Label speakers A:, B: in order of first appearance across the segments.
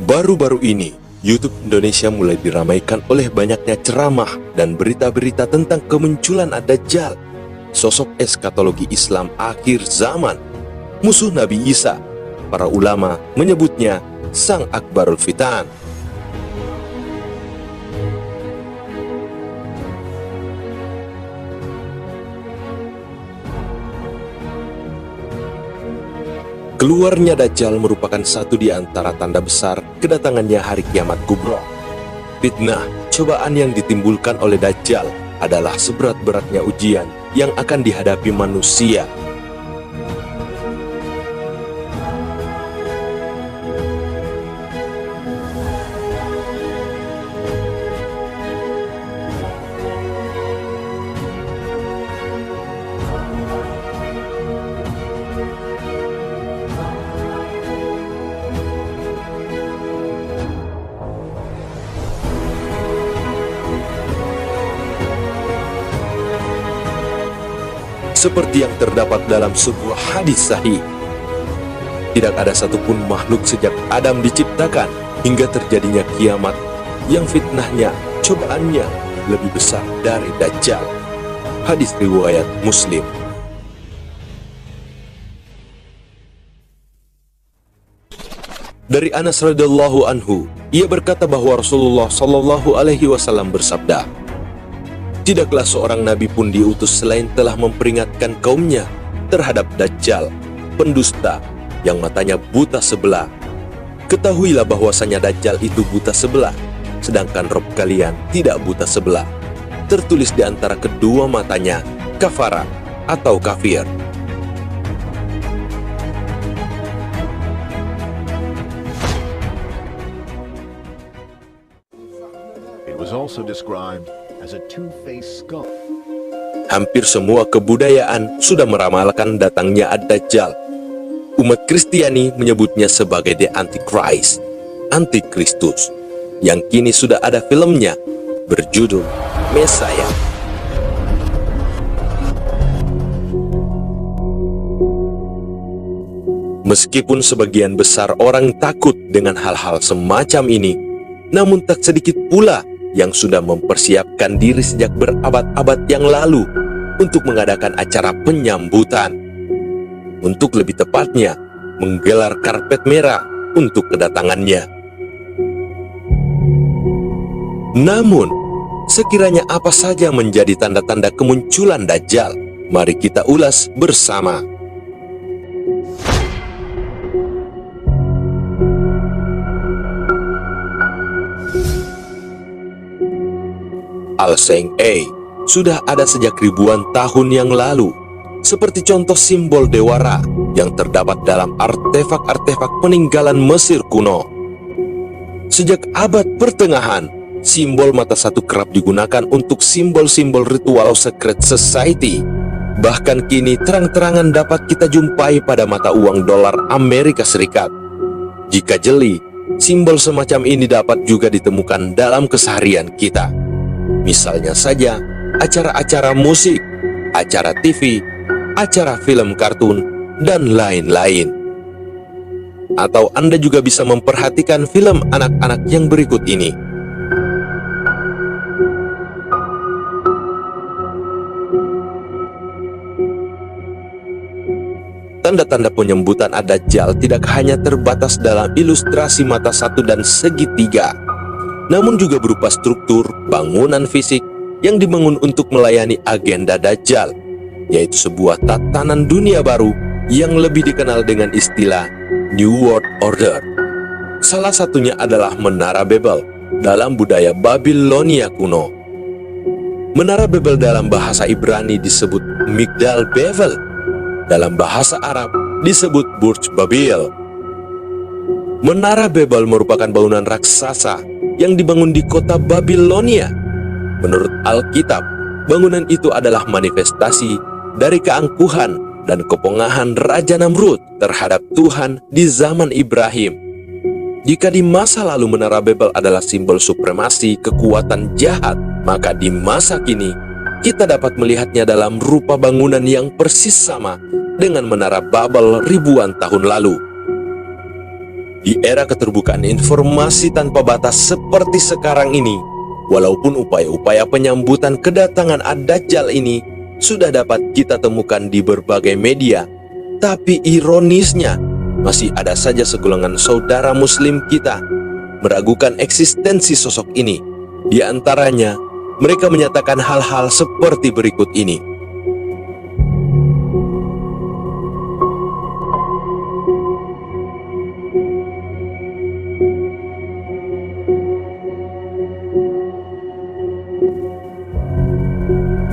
A: Baru-baru ini, YouTube Indonesia mulai diramaikan oleh banyaknya ceramah dan berita-berita tentang kemunculan Ad-Dajjal, sosok eskatologi Islam akhir zaman, musuh Nabi Isa. Para ulama menyebutnya Sang Akbarul Fitan. Keluarnya Dajjal merupakan satu di antara tanda besar kedatangannya hari kiamat kubra. Fitnah, cobaan yang ditimbulkan oleh Dajjal adalah seberat-beratnya ujian yang akan dihadapi manusia. Seperti yang terdapat dalam sebuah hadis sahih, tidak ada satupun makhluk sejak Adam diciptakan hingga terjadinya kiamat yang fitnahnya, cobaannya lebih besar dari Dajjal. Hadis riwayat Muslim. Dari Anas radhiyallahu anhu, ia berkata bahwa Rasulullah shallallahu alaihi wasallam bersabda, "Tidaklah seorang nabi pun diutus selain telah memperingatkan kaumnya terhadap Dajjal, pendusta yang matanya buta sebelah. Ketahuilah bahwasanya Dajjal itu buta sebelah, sedangkan Rob kalian tidak buta sebelah. Tertulis di antara kedua matanya, kafara atau kafir."
B: It was also described as a two-faced skull.
A: Hampir semua kebudayaan sudah meramalkan datangnya Ad-Dajjal. Umat Kristiani menyebutnya sebagai The Antichrist, Antikristus, yang kini sudah ada filmnya berjudul Messiah. Meskipun sebagian besar orang takut dengan hal-hal semacam ini, namun tak sedikit pula yang sudah mempersiapkan diri sejak berabad-abad yang lalu untuk mengadakan acara penyambutan. Untuk lebih tepatnya, menggelar karpet merah untuk kedatangannya. Namun, sekiranya apa saja menjadi tanda-tanda kemunculan Dajjal? Mari kita ulas bersama. Al-Seng-A sudah ada sejak ribuan tahun yang lalu, seperti contoh simbol Dewara yang terdapat dalam artefak-artefak peninggalan Mesir kuno. Sejak abad pertengahan, simbol mata satu kerap digunakan untuk simbol-simbol ritual secret society. Bahkan kini terang-terangan dapat kita jumpai pada mata uang dolar Amerika Serikat. Jika jeli, simbol semacam ini dapat juga ditemukan dalam keseharian kita. Misalnya saja, acara-acara musik, acara TV, acara film kartun, dan lain-lain. Atau Anda juga bisa memperhatikan film anak-anak yang berikut ini. Tanda-tanda penyambutan Ad-Dajjal tidak hanya terbatas dalam ilustrasi mata satu dan segitiga, namun juga berupa struktur bangunan fisik yang dibangun untuk melayani agenda Dajjal, yaitu sebuah tatanan dunia baru yang lebih dikenal dengan istilah New World Order. Salah satunya adalah Menara Babel dalam budaya Babilonia kuno. Menara Babel dalam bahasa Ibrani disebut Migdal Bavel, dalam bahasa Arab disebut Burj Babil. Menara Babel merupakan bangunan raksasa yang dibangun di kota Babilonia. Menurut Alkitab, bangunan itu adalah manifestasi dari keangkuhan dan kepongahan Raja Namrud terhadap Tuhan di zaman Ibrahim. Jika di masa lalu Menara Babel adalah simbol supremasi kekuatan jahat, maka di masa kini kita dapat melihatnya dalam rupa bangunan yang persis sama dengan Menara Babel ribuan tahun lalu. Di era keterbukaan informasi tanpa batas seperti sekarang ini, walaupun upaya-upaya penyambutan kedatangan Ad-Dajjal ini sudah dapat kita temukan di berbagai media, tapi ironisnya masih ada saja segolongan saudara muslim kita meragukan eksistensi sosok ini. Di antaranya, mereka menyatakan hal-hal seperti berikut ini.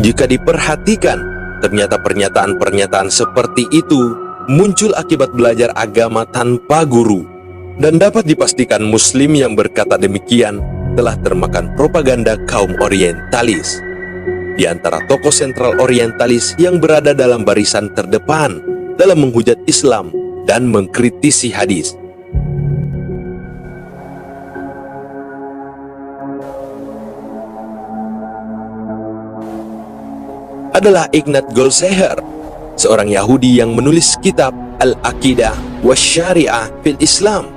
A: Jika diperhatikan, ternyata pernyataan-pernyataan seperti itu muncul akibat belajar agama tanpa guru, dan dapat dipastikan muslim yang berkata demikian telah termakan propaganda kaum orientalis. Di antara tokoh sentral orientalis yang berada dalam barisan terdepan dalam menghujat Islam dan mengkritisi hadis. Adalah Ignat Golseher, seorang Yahudi yang menulis kitab Al-Aqidah wa Syariah fil Islam,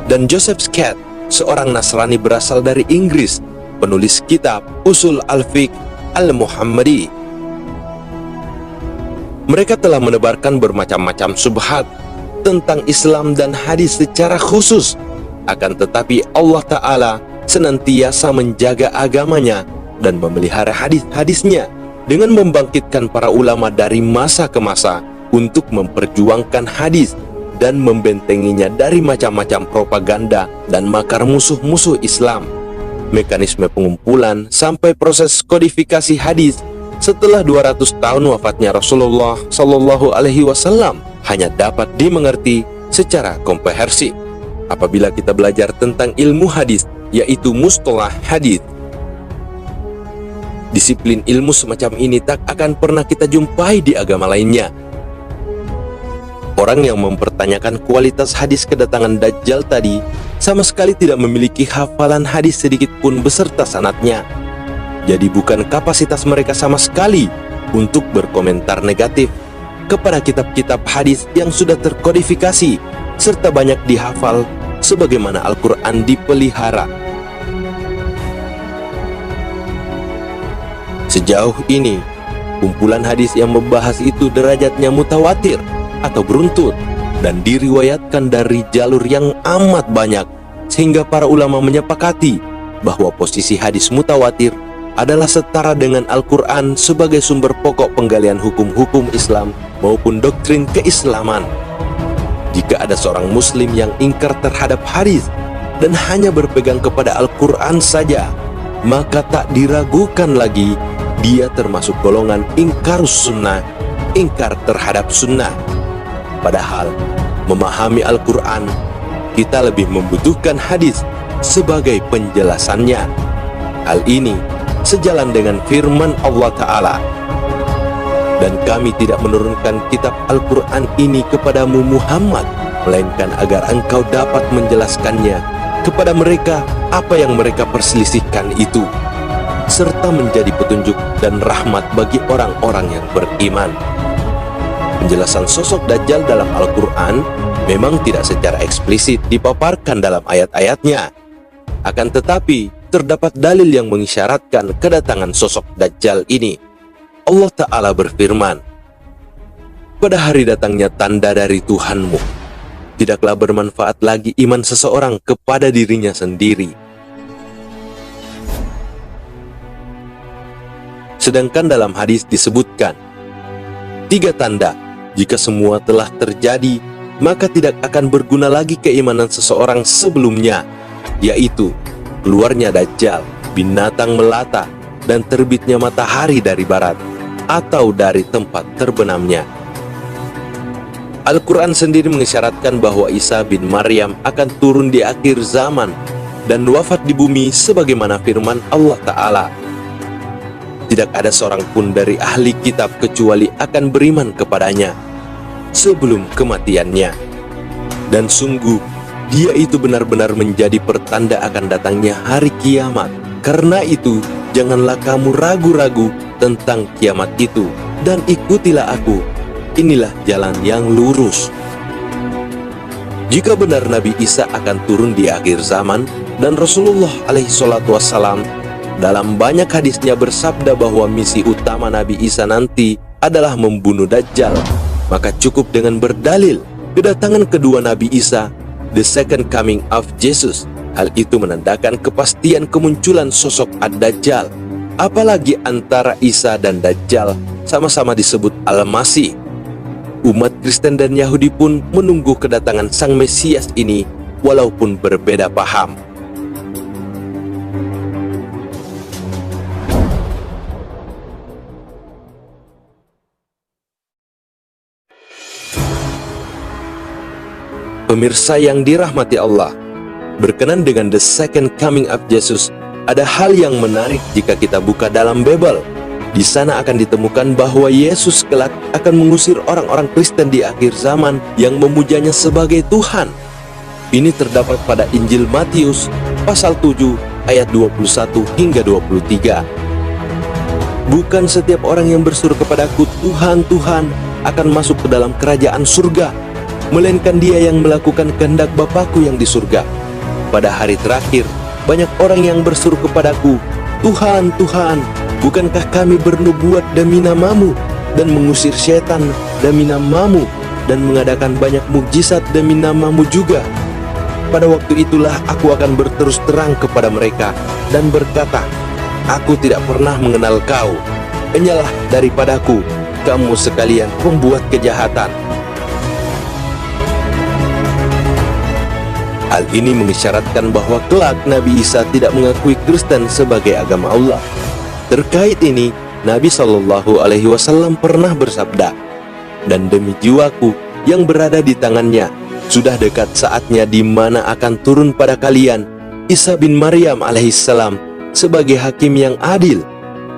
A: dan Joseph Scott, seorang Nasrani berasal dari Inggris, penulis kitab Usul Al-Fiqh Al-Muhammadi. Mereka telah menebarkan bermacam-macam subhat tentang Islam dan hadis secara khusus. Akan tetapi Allah Ta'ala senantiasa menjaga agamanya dan memelihara hadis-hadisnya dengan membangkitkan para ulama dari masa ke masa untuk memperjuangkan hadis dan membentenginya dari macam-macam propaganda dan makar musuh-musuh Islam. Mekanisme pengumpulan sampai proses kodifikasi hadis setelah 200 tahun wafatnya Rasulullah Shallallahu Alaihi Wasallam hanya dapat dimengerti secara komprehensif apabila kita belajar tentang ilmu hadis, yaitu mustalah hadis. Disiplin ilmu semacam ini tak akan pernah kita jumpai di agama lainnya. Orang yang mempertanyakan kualitas hadis kedatangan Dajjal tadi sama sekali tidak memiliki hafalan hadis sedikit pun beserta sanadnya. Jadi bukan kapasitas mereka sama sekali untuk berkomentar negatif kepada kitab-kitab hadis yang sudah terkodifikasi serta banyak dihafal sebagaimana Al-Quran dipelihara. Sejauh ini, kumpulan hadis yang membahas itu derajatnya mutawatir atau beruntut dan diriwayatkan dari jalur yang amat banyak, sehingga para ulama menyepakati bahwa posisi hadis mutawatir adalah setara dengan Al-Quran sebagai sumber pokok penggalian hukum-hukum Islam maupun doktrin keislaman. Jika ada seorang muslim yang ingkar terhadap hadis dan hanya berpegang kepada Al-Quran saja, maka tak diragukan lagi dia termasuk golongan ingkarus sunnah, ingkar terhadap sunnah. Padahal memahami Al-Quran, kita lebih membutuhkan hadis sebagai penjelasannya. Hal ini sejalan dengan firman Allah Ta'ala, dan kami tidak menurunkan kitab Al-Quran ini kepadamu Muhammad, melainkan agar engkau dapat menjelaskannya kepada mereka apa yang mereka perselisihkan itu, serta menjadi petunjuk dan rahmat bagi orang-orang yang beriman. Penjelasan sosok Dajjal dalam Al-Quran memang tidak secara eksplisit dipaparkan dalam ayat-ayatnya. Akan tetapi, terdapat dalil yang mengisyaratkan kedatangan sosok Dajjal ini. Allah Ta'ala berfirman, "Pada hari datangnya tanda dari Tuhanmu, tidaklah bermanfaat lagi iman seseorang kepada dirinya sendiri." Sedangkan dalam hadis disebutkan, 3 tanda, jika semua telah terjadi, maka tidak akan berguna lagi keimanan seseorang sebelumnya, yaitu keluarnya Dajjal, binatang melata, dan terbitnya matahari dari barat atau dari tempat terbenamnya. Al-Quran sendiri mengisyaratkan bahwa Isa bin Maryam akan turun di akhir zaman dan wafat di bumi sebagaimana firman Allah Ta'ala. Tidak ada seorang pun dari ahli kitab kecuali akan beriman kepadanya sebelum kematiannya. Dan sungguh, dia itu benar-benar menjadi pertanda akan datangnya hari kiamat. Karena itu, janganlah kamu ragu-ragu tentang kiamat itu, dan ikutilah aku. Inilah jalan yang lurus. Jika benar Nabi Isa akan turun di akhir zaman, dan Rasulullah alaihi salatu wassalam dalam banyak hadisnya bersabda bahwa misi utama Nabi Isa nanti adalah membunuh Dajjal, maka cukup dengan berdalil kedatangan kedua Nabi Isa, the second coming of Jesus. Hal itu menandakan kepastian kemunculan sosok Ad-Dajjal. Apalagi antara Isa dan Dajjal sama-sama disebut Al-Masih. Umat Kristen dan Yahudi pun menunggu kedatangan Sang Mesias ini walaupun berbeda paham. Pemirsa yang dirahmati Allah, berkenan dengan the second coming of Jesus, ada hal yang menarik jika kita buka dalam Bible. Di sana akan ditemukan bahwa Yesus kelak akan mengusir orang-orang Kristen di akhir zaman yang memujanya sebagai Tuhan. Ini terdapat pada Injil Matius pasal 7 ayat 21 hingga 23. Bukan setiap orang yang berseru kepadaku, Tuhan, Tuhan, akan masuk ke dalam kerajaan surga, melainkan dia yang melakukan kehendak Bapakku yang di surga. Pada hari terakhir, banyak orang yang berseru kepadaku, Tuhan, Tuhan, bukankah kami bernubuat demi namamu, dan mengusir setan demi namamu, dan mengadakan banyak mukjizat demi namamu juga? Pada waktu itulah aku akan berterus terang kepada mereka, dan berkata, aku tidak pernah mengenal kau. Enyalah daripadaku, kamu sekalian pembuat kejahatan. Hal ini mengisyaratkan bahwa kelak Nabi Isa tidak mengakui Kristen sebagai agama Allah. Terkait ini, Nabi Shallallahu Alaihi Wasallam pernah bersabda, dan demi jiwaku yang berada di tangannya, sudah dekat saatnya di mana akan turun pada kalian Isa bin Maryam alaihissalam sebagai hakim yang adil.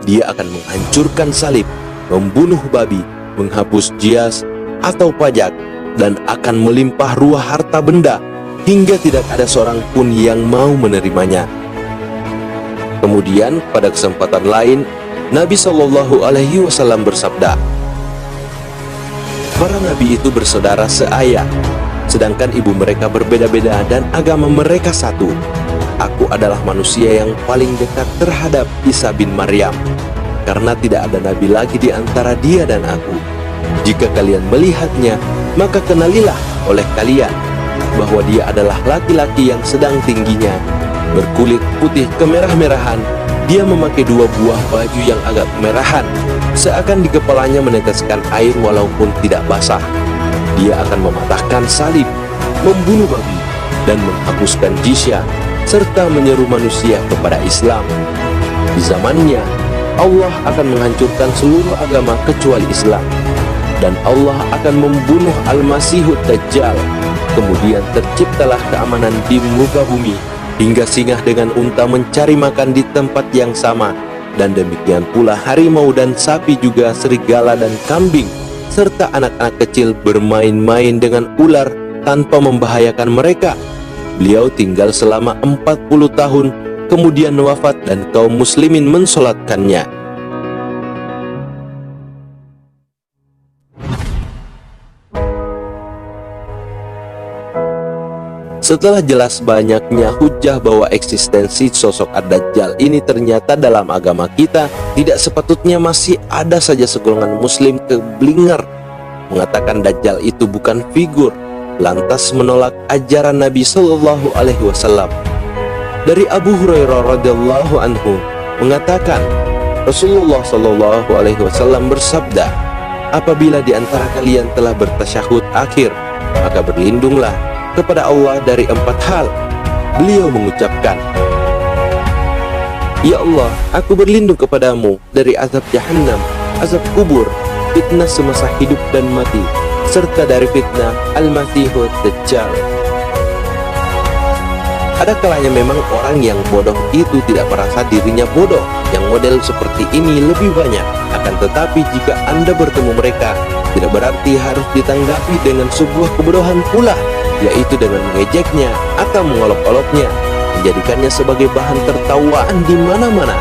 A: Dia akan menghancurkan salib, membunuh babi, menghapus jias atau pajak, dan akan melimpah ruah harta benda hingga tidak ada seorang pun yang mau menerimanya. Kemudian pada kesempatan lain, Nabi Shallallahu Alaihi Wasallam bersabda, para nabi itu bersaudara seayah, sedangkan ibu mereka berbeda-beda dan agama mereka satu. Aku adalah manusia yang paling dekat terhadap Isa bin Maryam, karena tidak ada nabi lagi di antara dia dan aku. Jika kalian melihatnya, maka kenalilah oleh kalian bahwa dia adalah laki-laki yang sedang tingginya, berkulit putih kemerah-merahan. Dia memakai 2 buah baju yang agak kemerahan, seakan di kepalanya meneteskan air walaupun tidak basah. Dia akan mematahkan salib, membunuh babi, dan menghapuskan jizya, serta menyeru manusia kepada Islam. Di zamannya, Allah akan menghancurkan seluruh agama kecuali Islam, dan Allah akan membunuh Al-Masihud Dajjal. Kemudian terciptalah keamanan di muka bumi, hingga singa dengan unta mencari makan di tempat yang sama, dan demikian pula harimau dan sapi, juga serigala dan kambing, serta anak-anak kecil bermain-main dengan ular tanpa membahayakan mereka. Beliau tinggal selama 40 tahun, kemudian wafat dan kaum muslimin mensolatkannya. Setelah jelas banyaknya hujah bahwa eksistensi sosok Ad-Dajjal ini ternyata dalam agama kita, tidak sepatutnya masih ada saja segolongan muslim keblinger mengatakan Dajjal itu bukan figur, lantas menolak ajaran Nabi Shallallahu Alaihi Wasallam. Dari Abu Hurairah radhiyallahu anhu mengatakan, Rasulullah Shallallahu Alaihi Wasallam bersabda, apabila di antara kalian telah bertasyahud akhir, maka berlindunglah kepada Allah dari 4 hal. Beliau mengucapkan, ya Allah, aku berlindung kepadamu dari azab jahannam, azab kubur, fitnah semasa hidup dan mati, serta dari fitnah Al-Masihud Dajjal. Ada kalanya memang orang yang bodoh itu tidak merasa dirinya bodoh. Yang model seperti ini lebih banyak. Akan tetapi jika Anda bertemu mereka, tidak berarti harus ditanggapi dengan sebuah kebodohan pula, yaitu dengan mengejeknya atau mengolok-oloknya, menjadikannya sebagai bahan tertawaan di mana-mana.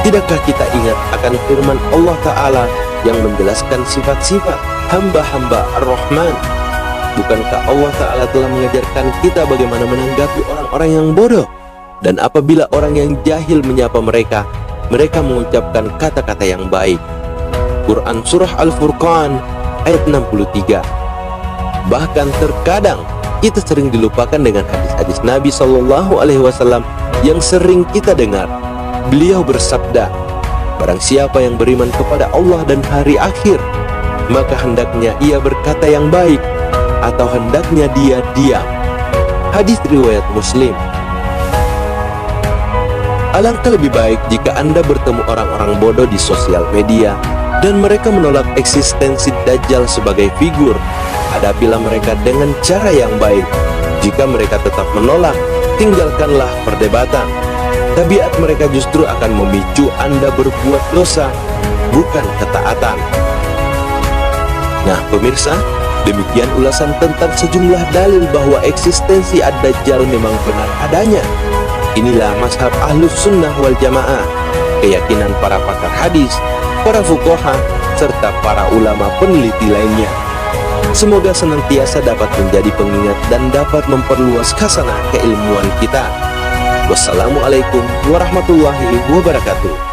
A: Tidakkah kita ingat akan firman Allah Ta'ala yang menjelaskan sifat-sifat hamba-hamba Ar-Rahman? Bukankah Allah Ta'ala telah mengajarkan kita bagaimana menanggapi orang-orang yang bodoh? Dan apabila orang yang jahil menyapa mereka, mereka mengucapkan kata-kata yang baik. Quran Surah Al-Furqan ayat 63. Bahkan terkadang kita sering dilupakan dengan hadis-hadis Nabi SAW yang sering kita dengar. Beliau bersabda, barang siapa yang beriman kepada Allah dan hari akhir, maka hendaknya ia berkata yang baik, atau hendaknya dia diam. Hadis riwayat Muslim. Alangkah lebih baik jika Anda bertemu orang-orang bodoh di sosial media dan mereka menolak eksistensi Dajjal sebagai figur. Hadapilah mereka dengan cara yang baik. Jika mereka tetap menolak, tinggalkanlah perdebatan. Tabiat mereka justru akan memicu Anda berbuat dosa, bukan ketaatan. Nah pemirsa, demikian ulasan tentang sejumlah dalil bahwa eksistensi Ad-Dajjal memang benar adanya. Inilah mazhab Ahlus Sunnah wal Jamaah, keyakinan para pakar hadis, para fuqaha, serta para ulama peneliti lainnya. Semoga senantiasa dapat menjadi pengingat dan dapat memperluas khasanah keilmuan kita. Wassalamualaikum warahmatullahi wabarakatuh.